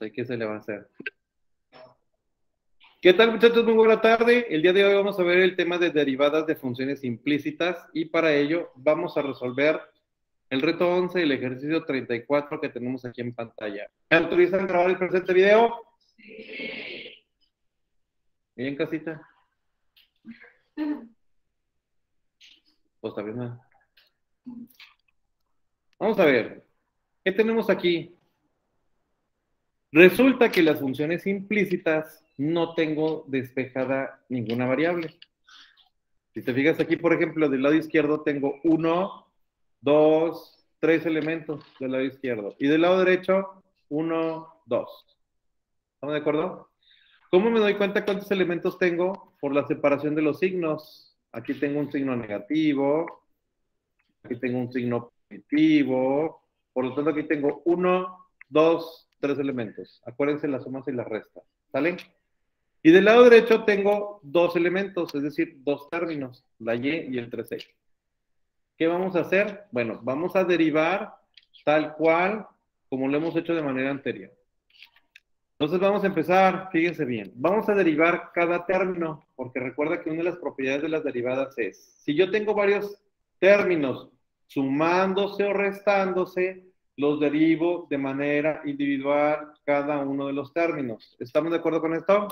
¿Qué se le va a hacer? ¿Qué tal, muchachos? Muy buena tarde. El día de hoy vamos a ver el tema de derivadas de funciones implícitas y para ello vamos a resolver el reto 11, el ejercicio 34 que tenemos aquí en pantalla. ¿Me autorizan grabar el presente video? Sí. ¿Bien, casita? Pues también no. Vamos a ver. ¿Qué tenemos aquí? Resulta que las funciones implícitas no tengo despejada ninguna variable. Si te fijas aquí, por ejemplo, del lado izquierdo tengo 1, 2, 3 elementos del lado izquierdo. Y del lado derecho, 1, 2. ¿Estamos de acuerdo? ¿Cómo me doy cuenta cuántos elementos tengo? Por la separación de los signos. Aquí tengo un signo negativo. Aquí tengo un signo positivo. Por lo tanto, aquí tengo 1, 2, 3 elementos. Acuérdense las sumas y las restas. ¿Sale? Y del lado derecho tengo dos elementos, es decir, dos términos, la y y el 3x. ¿Qué vamos a hacer? Bueno, vamos a derivar tal cual como lo hemos hecho de manera anterior. Entonces vamos a empezar, fíjense bien, vamos a derivar cada término, porque recuerda que una de las propiedades de las derivadas es, si yo tengo varios términos sumándose o restándose, los derivo de manera individual cada uno de los términos. ¿Estamos de acuerdo con esto?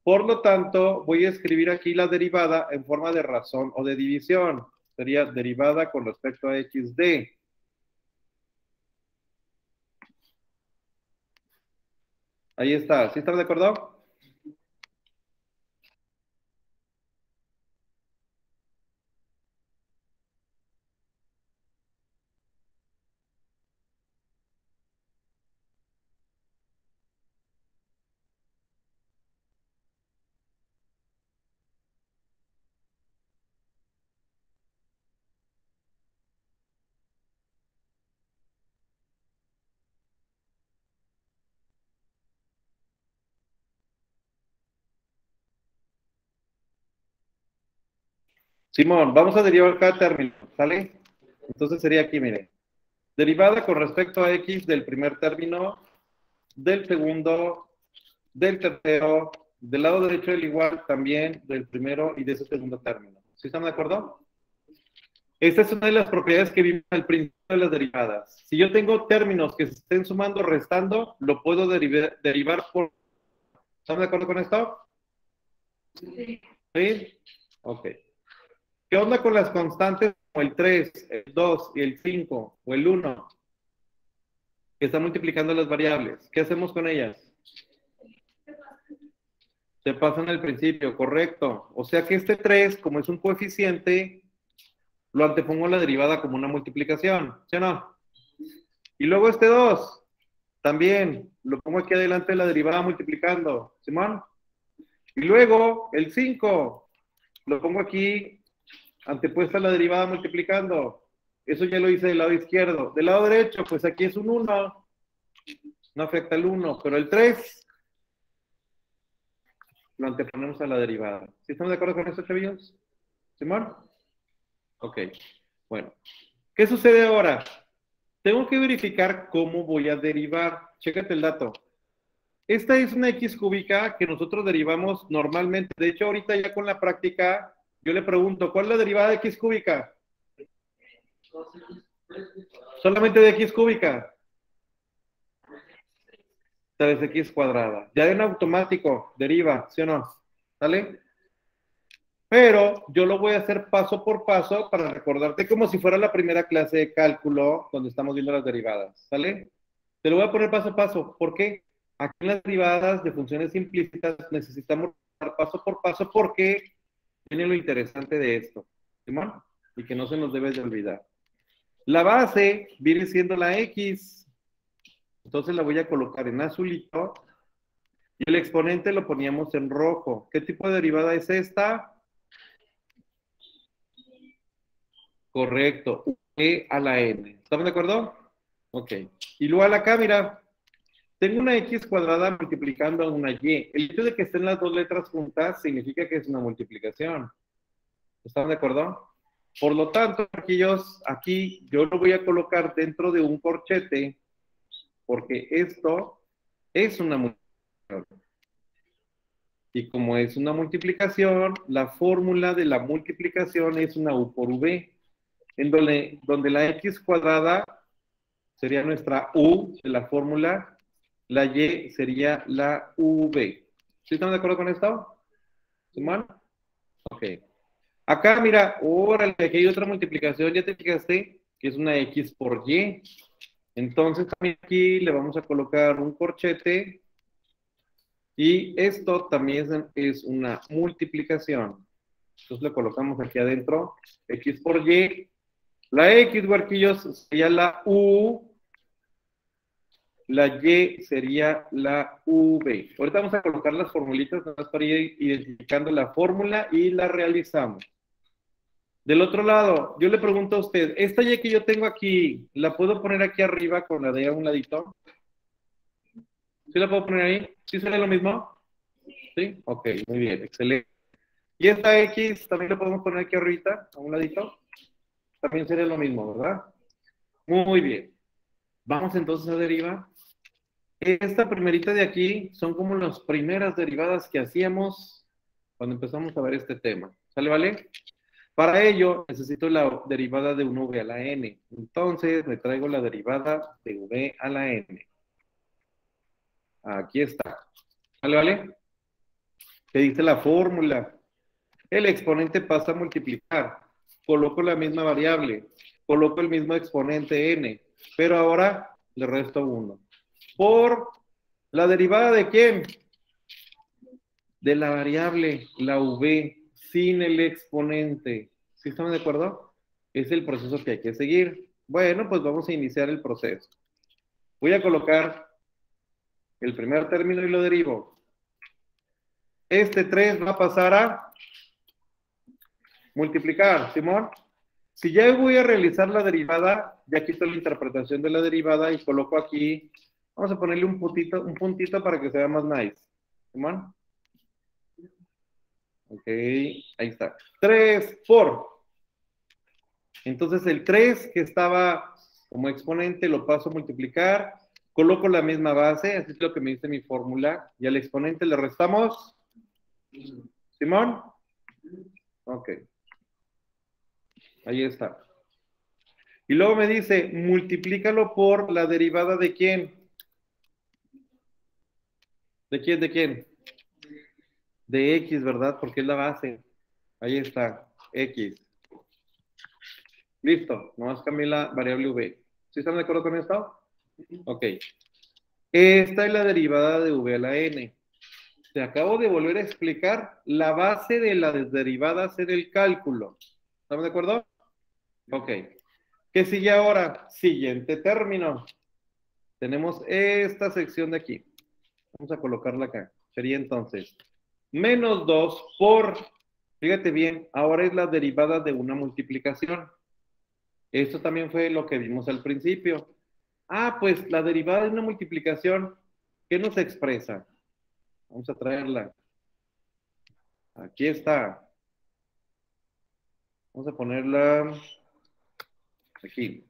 Por lo tanto, voy a escribir aquí la derivada en forma de razón o de división. Sería derivada con respecto a x de. Ahí está. ¿Sí están de acuerdo? Simón, vamos a derivar cada término, ¿sale? Entonces sería aquí, mire. Derivada con respecto a x del primer término, del segundo, del tercero, del lado derecho del igual también del primero y de ese segundo término. ¿Sí están de acuerdo? Esta es una de las propiedades que vimos al principio de las derivadas. Si yo tengo términos que se estén sumando o restando, lo puedo derivar por... ¿Están de acuerdo con esto? Sí. ¿Sí? Ok. ¿Qué onda con las constantes como el 3, el 2 y el 5 o el 1? Que están multiplicando las variables. ¿Qué hacemos con ellas? Se pasan al principio, correcto. O sea que este 3, como es un coeficiente, lo antepongo a la derivada como una multiplicación, ¿sí o no? Y luego este 2, también lo pongo aquí adelante de la derivada multiplicando, ¿Simón? Y luego el 5, lo pongo aquí antepuesta a la derivada multiplicando. Eso ya lo hice del lado izquierdo. Del lado derecho, pues aquí es un 1. No afecta el 1, pero el 3 lo anteponemos a la derivada. ¿Sí estamos de acuerdo con esto, chavillos? ¿Simón? Ok. Bueno. ¿Qué sucede ahora? Tengo que verificar cómo voy a derivar. Chécate el dato. Esta es una x cúbica que nosotros derivamos normalmente. De hecho, ahorita ya con la práctica, yo le pregunto, ¿cuál es la derivada de x cúbica? Solamente de x cúbica. 3x cuadrada. Ya en automático, deriva, ¿sí o no? ¿Sale? Pero yo lo voy a hacer paso por paso para recordarte como si fuera la primera clase de cálculo donde estamos viendo las derivadas. ¿Sale? Te lo voy a poner paso a paso. ¿Por qué? Aquí en las derivadas de funciones implícitas necesitamos dar paso por paso porque viene lo interesante de esto. ¿Simón? Y que no se nos debe de olvidar. La base viene siendo la x. Entonces la voy a colocar en azulito. Y el exponente lo poníamos en rojo. ¿Qué tipo de derivada es esta? Correcto. E a la n. ¿Estamos de acuerdo? Ok. Y luego a la cámara. Tengo una x cuadrada multiplicando a una y. El hecho de que estén las dos letras juntas significa que es una multiplicación. ¿Están de acuerdo? Por lo tanto, aquí yo lo voy a colocar dentro de un corchete, porque esto Es una multiplicación. Y como es una multiplicación, la fórmula de la multiplicación es una u por v, en donde la x cuadrada sería nuestra u de la fórmula, la y sería la v. ¿Sí estamos de acuerdo con esto? ¿Simón? Ok. Acá, mira, órale, aquí hay otra multiplicación, ya te fijaste que es una x por y. Entonces, también aquí le vamos a colocar un corchete y esto también es una multiplicación. Entonces le colocamos aquí adentro x por y. La x, huerquillos, sería la u, la y sería la v. Ahorita vamos a colocar las formulitas nada más para ir identificando la fórmula y la realizamos. Del otro lado, yo le pregunto a usted, esta y que yo tengo aquí, ¿la puedo poner aquí arriba con la de a un ladito? ¿Sí la puedo poner ahí? ¿Sí sale lo mismo? ¿Sí? Ok, muy bien, excelente. ¿Y esta X también la podemos poner aquí arriba, a un ladito? También sería lo mismo, ¿verdad? Muy bien. Vamos entonces a derivar. Esta primerita de aquí son como las primeras derivadas que hacíamos cuando empezamos a ver este tema. ¿Sale, vale? Para ello, necesito la derivada de un v a la n. Entonces, me traigo la derivada de v a la n. Aquí está. ¿Vale, vale? Te dice la fórmula. El exponente pasa a multiplicar. Coloco la misma variable. Coloco el mismo exponente n. Pero ahora le resto 1. Por la derivada de quién? De la variable, la v, sin el exponente. ¿Sí estamos de acuerdo? Es el proceso que hay que seguir. Bueno, pues vamos a iniciar el proceso. Voy a colocar el primer término y lo derivo. Este 3 va a pasar a multiplicar, Simón. Si ya voy a realizar la derivada, ya quito la interpretación de la derivada y coloco aquí, vamos a ponerle un puntito para que sea más nice. Simón. Ok, ahí está. 3 por. Entonces el 3 que estaba como exponente lo paso a multiplicar, coloco la misma base, así es lo que me dice mi fórmula, y al exponente le restamos. ¿Simón? Ok. Ahí está. Y luego me dice, multiplícalo por la derivada de quién. ¿De quién? ¿De quién? De x, ¿verdad? Porque es la base. Ahí está, x. Listo, nomás cambié la variable v. ¿Sí están de acuerdo con esto? Ok. Esta es la derivada de v a la n. Te acabo de volver a explicar la base de la derivada hacer el cálculo. ¿Estamos de acuerdo? Ok. ¿Qué sigue ahora? Siguiente término. Tenemos esta sección de aquí. Vamos a colocarla acá. Sería entonces menos 2 por, fíjate bien, ahora es la derivada de una multiplicación. Esto también fue lo que vimos al principio. Ah, pues la derivada de una multiplicación, ¿qué nos expresa? Vamos a traerla. Aquí está. Vamos a ponerla aquí.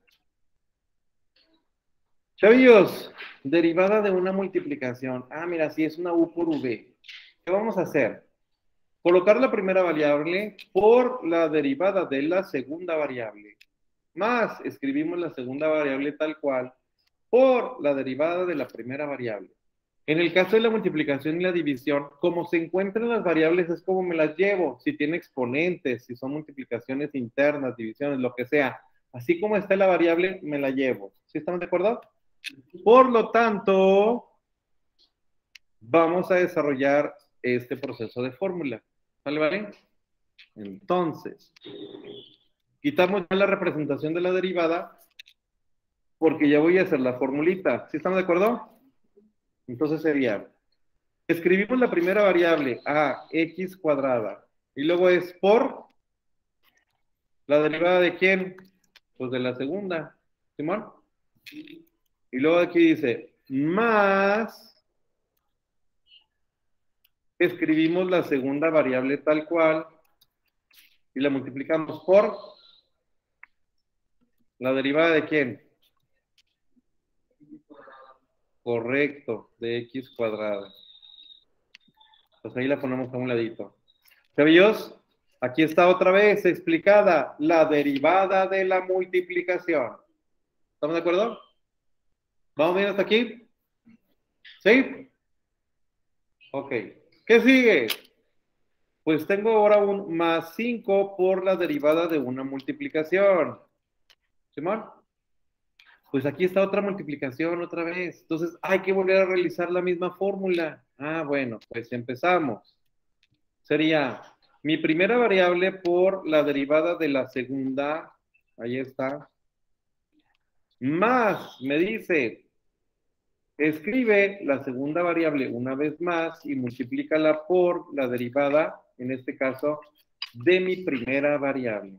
Chavillos, derivada de una multiplicación. Ah, mira, sí, es una u por v. ¿Qué vamos a hacer? Colocar la primera variable por la derivada de la segunda variable. Más, escribimos la segunda variable tal cual por la derivada de la primera variable. En el caso de la multiplicación y la división, como se encuentran las variables, es como me las llevo. Si tiene exponentes, si son multiplicaciones internas, divisiones, lo que sea. Así como está la variable, me la llevo. ¿Sí estamos de acuerdo? Por lo tanto, vamos a desarrollar este proceso de fórmula. ¿Vale, vale? Entonces, quitamos ya la representación de la derivada porque ya voy a hacer la formulita. ¿Sí estamos de acuerdo? Entonces sería, escribimos la primera variable a x cuadrada y luego es por la derivada de quién? Pues de la segunda. ¿Simón? Y luego aquí dice más, escribimos la segunda variable tal cual y la multiplicamos por la derivada de quién. Correcto, de x cuadrada. Pues ahí la ponemos a un ladito. ¿Sabios? Aquí está otra vez explicada la derivada de la multiplicación. ¿Estamos de acuerdo? ¿Vamos bien hasta aquí? ¿Sí? Ok. ¿Qué sigue? Pues tengo ahora un más 5 por la derivada de una multiplicación. ¿Simón? Pues aquí está otra multiplicación otra vez. Entonces hay que volver a realizar la misma fórmula. Ah, bueno, pues empezamos. Sería mi primera variable por la derivada de la segunda. Ahí está. Más, me dice, escribe la segunda variable una vez más y multiplícala por la derivada, en este caso, de mi primera variable.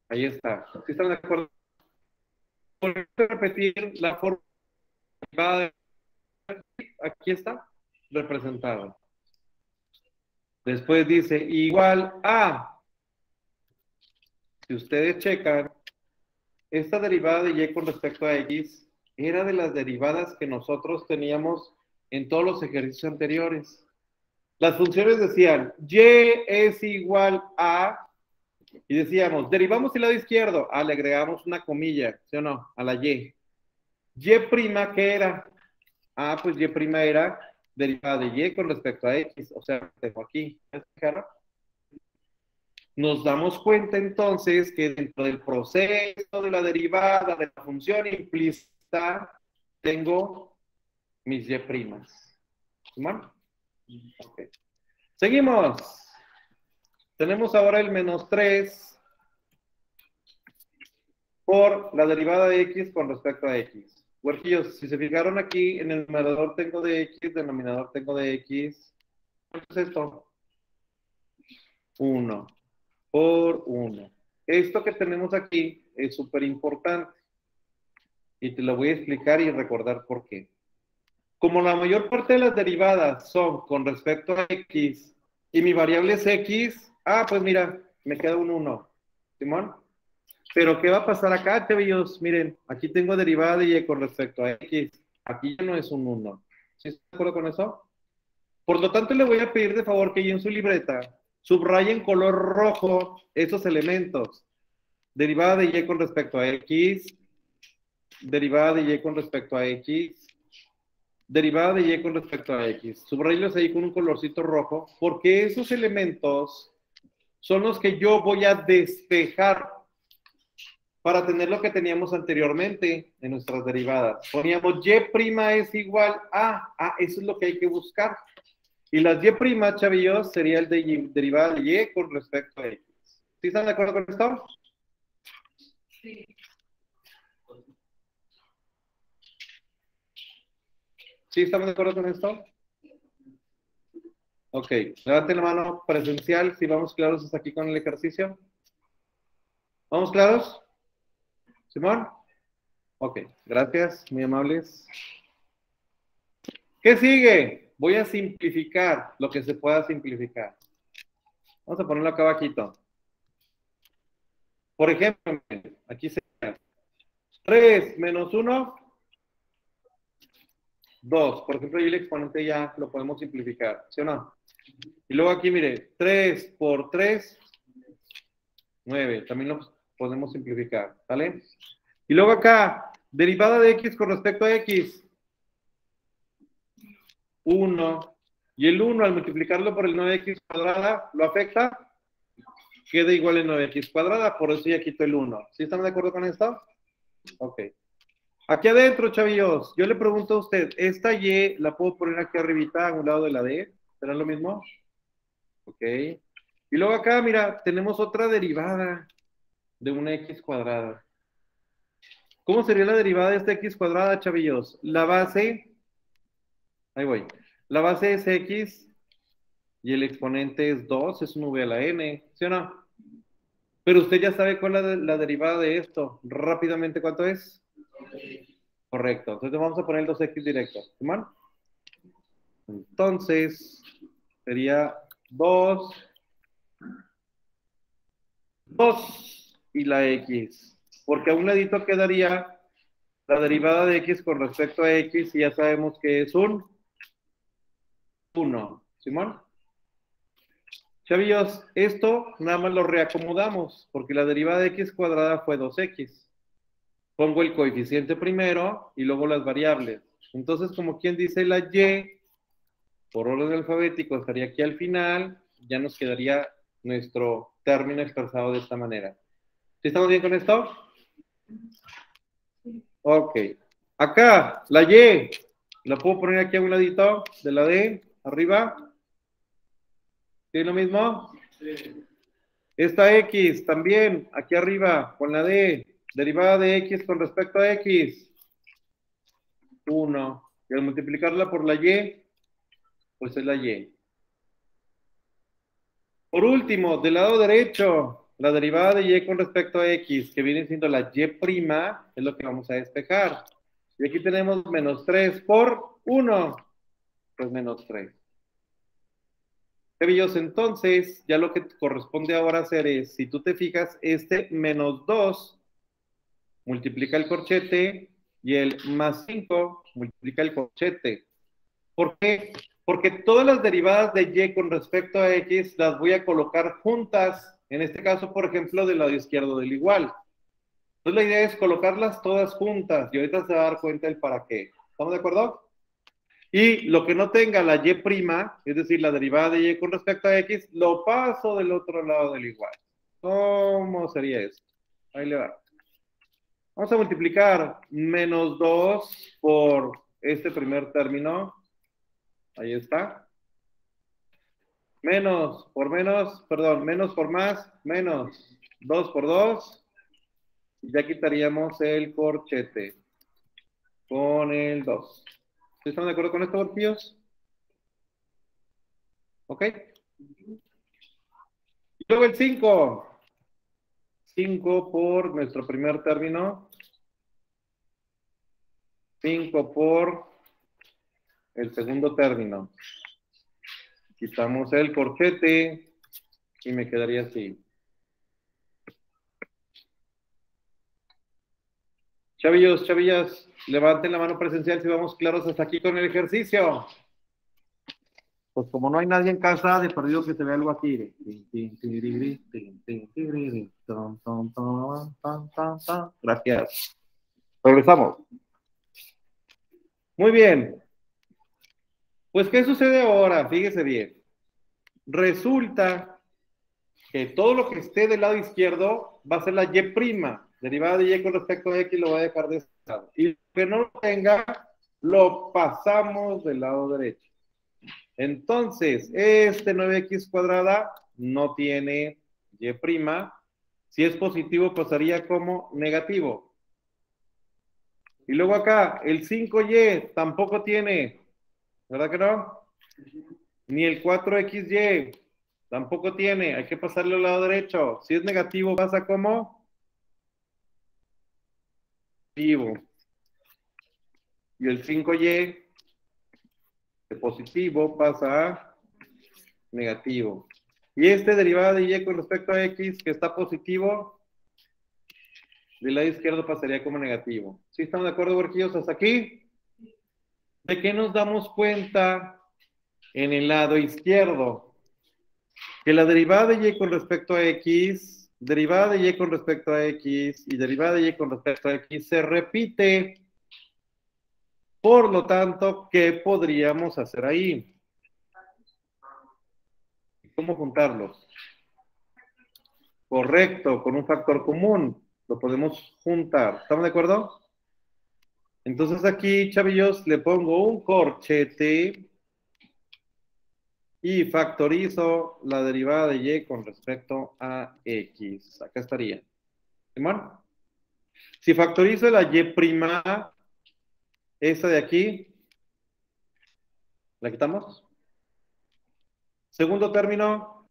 Ahí está. ¿Sí están de acuerdo? Voy a repetir la fórmula. Aquí está, representada. Después dice igual a. Si ustedes checan, esta derivada de y con respecto a x era de las derivadas que nosotros teníamos en todos los ejercicios anteriores. Las funciones decían y es igual a, y decíamos, derivamos el lado izquierdo, le agregamos una comilla, ¿sí o no? A la y. Y prima, ¿qué era? Pues y prima era derivada de y con respecto a x, o sea, tengo aquí. Nos damos cuenta entonces que dentro del proceso de la derivada de la función implícita tengo mis y primas. ¿Bueno? Okay. Seguimos. Tenemos ahora el menos 3 por la derivada de x con respecto a x. Huerquillos, si se fijaron aquí, en el numerador tengo de x, denominador tengo de x. ¿Cuánto es esto? 1 por 1. Esto que tenemos aquí es súper importante. Y te lo voy a explicar y recordar por qué. Como la mayor parte de las derivadas son con respecto a x y mi variable es x, pues mira, me queda un 1. ¿Simón? Pero ¿qué va a pasar acá, chavillos? Miren, aquí tengo derivada de y con respecto a x. Aquí ya no es un 1. ¿Sí están de acuerdo con eso? Por lo tanto, le voy a pedir de favor que en su libreta subraye en color rojo esos elementos. Derivada de y con respecto a x, derivada de y con respecto a x, derivada de y con respecto a x. Subrayolos ahí con un colorcito rojo, porque esos elementos son los que yo voy a despejar para tener lo que teníamos anteriormente en nuestras derivadas. Poníamos y' es igual a, eso es lo que hay que buscar. Y las y', chavillos, sería el de derivada de y con respecto a x. ¿Sí están de acuerdo con esto? Sí. ¿Sí estamos de acuerdo con esto? Ok, levanten la mano presencial si vamos claros hasta aquí con el ejercicio. ¿Vamos claros? ¿Simón? Ok, gracias, muy amables. ¿Qué sigue? Voy a simplificar lo que se pueda simplificar. Vamos a ponerlo acá abajito. Por ejemplo, aquí sería 3 menos 1, 2. Por ejemplo, ahí el exponente ya lo podemos simplificar, ¿sí o no? Y luego aquí, mire, 3 por 3, 9. También lo podemos simplificar, ¿vale? Y luego acá, derivada de x con respecto a x, 1. Y el 1 al multiplicarlo por el 9x cuadrada, ¿lo afecta? Queda igual a 9x cuadrada, por eso ya quito el 1. ¿Sí están de acuerdo con esto? Ok. Aquí adentro, chavillos, yo le pregunto a usted, ¿esta y la puedo poner aquí arribita, a un lado de la d? ¿Será lo mismo? Ok. Y luego acá, mira, tenemos otra derivada de una x cuadrada. ¿Cómo sería la derivada de esta x cuadrada, chavillos? La base, ahí voy, la base es x y el exponente es 2, es un v a la n, ¿sí o no? Pero usted ya sabe cuál es la derivada de esto. Rápidamente, ¿cuánto es? Correcto. Entonces vamos a poner el 2x directo. ¿Sí, entonces, sería 2 y la x. Porque a un ladito quedaría La derivada de x con respecto a x, ya sabemos que es un 1. ¿Simón? Chavillos, esto nada más lo reacomodamos, porque la derivada de x cuadrada fue 2x. Pongo el coeficiente primero y luego las variables. Entonces, como quien dice, la y, por orden alfabético, estaría aquí al final, ya nos quedaría nuestro término expresado de esta manera. ¿Sí estamos bien con esto? Ok. Acá, la y, la puedo poner aquí a un ladito de la d, arriba. ¿Sí lo mismo? Sí. Esta x también, aquí arriba, con la d, derivada de x con respecto a x. 1. Y al multiplicarla por la y, pues es la y. Por último, del lado derecho, la derivada de y con respecto a x, que viene siendo la y prima, es lo que vamos a despejar. Y aquí tenemos menos 3 por 1, pues menos 3. Chavillos, entonces, ya lo que corresponde ahora hacer es, si tú te fijas, este menos 2 multiplica el corchete y el más 5 multiplica el corchete. ¿Por qué? Porque todas las derivadas de y con respecto a x las voy a colocar juntas, en este caso, por ejemplo, del lado izquierdo del igual. Entonces la idea es colocarlas todas juntas y ahorita se va a dar cuenta el para qué. ¿Estamos de acuerdo? Y lo que no tenga la y prima, es decir, la derivada de y con respecto a x, lo paso del otro lado del igual. ¿Cómo sería esto? Ahí le va. Vamos a multiplicar menos 2 por este primer término. Ahí está. Menos por más, menos 2 por 2. Y ya quitaríamos el corchete con el 2. ¿Están de acuerdo con esto, golpillos? ¿Ok? Y luego el 5. 5 por nuestro primer término. 5 por el segundo término. Quitamos el corchete y me quedaría así. Chavillos, chavillas, levanten la mano presencial si vamos claros hasta aquí con el ejercicio. Pues como no hay nadie en casa, de perdido que se vea algo así. Gracias. Regresamos. Muy bien. Pues, ¿qué sucede ahora? Fíjese bien. Resulta que todo lo que esté del lado izquierdo va a ser la y prima. Derivada de y con respecto a x lo voy a dejar de este lado. Y lo que no lo tenga, lo pasamos del lado derecho. Entonces, este 9x cuadrada no tiene y prima. Si es positivo, pasaría como negativo. Y luego acá, el 5y tampoco tiene, ¿verdad que no? Ni el 4xy tampoco tiene, hay que pasarle al lado derecho. Si es negativo, pasa como positivo. Y el 5y de positivo pasa a negativo. Y este derivado de y con respecto a x, que está positivo, del lado izquierdo pasaría como negativo. ¿Sí estamos de acuerdo, huerquillos, hasta aquí? ¿De qué nos damos cuenta en el lado izquierdo? Que la derivada de y con respecto a x, derivada de y con respecto a x y derivada de y con respecto a x se repite. Por lo tanto, ¿qué podríamos hacer ahí? ¿Cómo juntarlos? Correcto, con un factor común. Lo podemos juntar. ¿Estamos de acuerdo? Entonces aquí, chavillos, le pongo un corchete y factorizo la derivada de y con respecto a x. Acá estaría. ¿Simón? Si factorizo la y prima, esta de aquí, ¿la quitamos? Segundo término,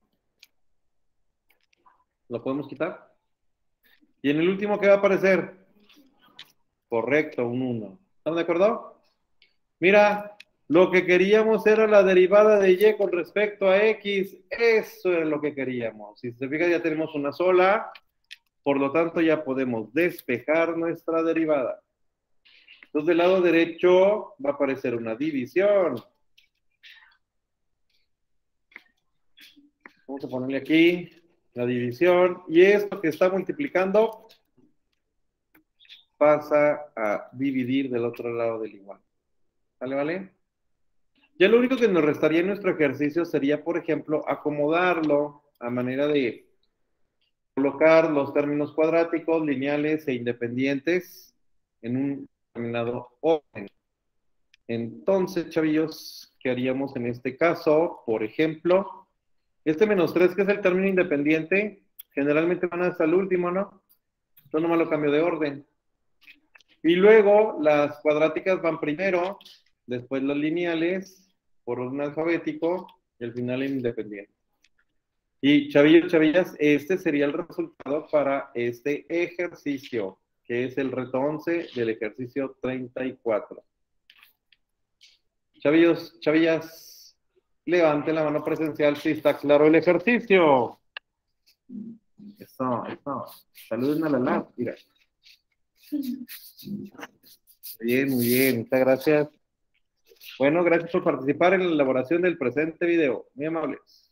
¿lo podemos quitar? Y en el último, ¿qué va a aparecer? Correcto, un 1. ¿Estamos de acuerdo? Mira, lo que queríamos era la derivada de y con respecto a x. Eso era lo que queríamos. Si se fija, ya tenemos una sola. Por lo tanto, ya podemos despejar nuestra derivada. Entonces, del lado derecho va a aparecer una división. Vamos a ponerle aquí la división. Y esto que está multiplicando pasa a dividir del otro lado del igual. ¿Vale, vale? Ya lo único que nos restaría en nuestro ejercicio sería, por ejemplo, acomodarlo a manera de colocar los términos cuadráticos, lineales e independientes en un determinado orden. Entonces, chavillos, ¿qué haríamos en este caso? Por ejemplo, este -3, que es el término independiente, generalmente van hasta el último, ¿no? Yo nomás lo cambio de orden. Y luego las cuadráticas van primero, después las lineales, por orden alfabético, y al final el independiente. Y chavillos, chavillas, este sería el resultado para este ejercicio, que es el reto 11 del ejercicio 34. Chavillos, chavillas, levanten la mano presencial si está claro el ejercicio. Eso, eso. Saluden a la lab, mira. Muy bien, muchas gracias. Bueno, gracias por participar en la elaboración del presente video. Muy amables.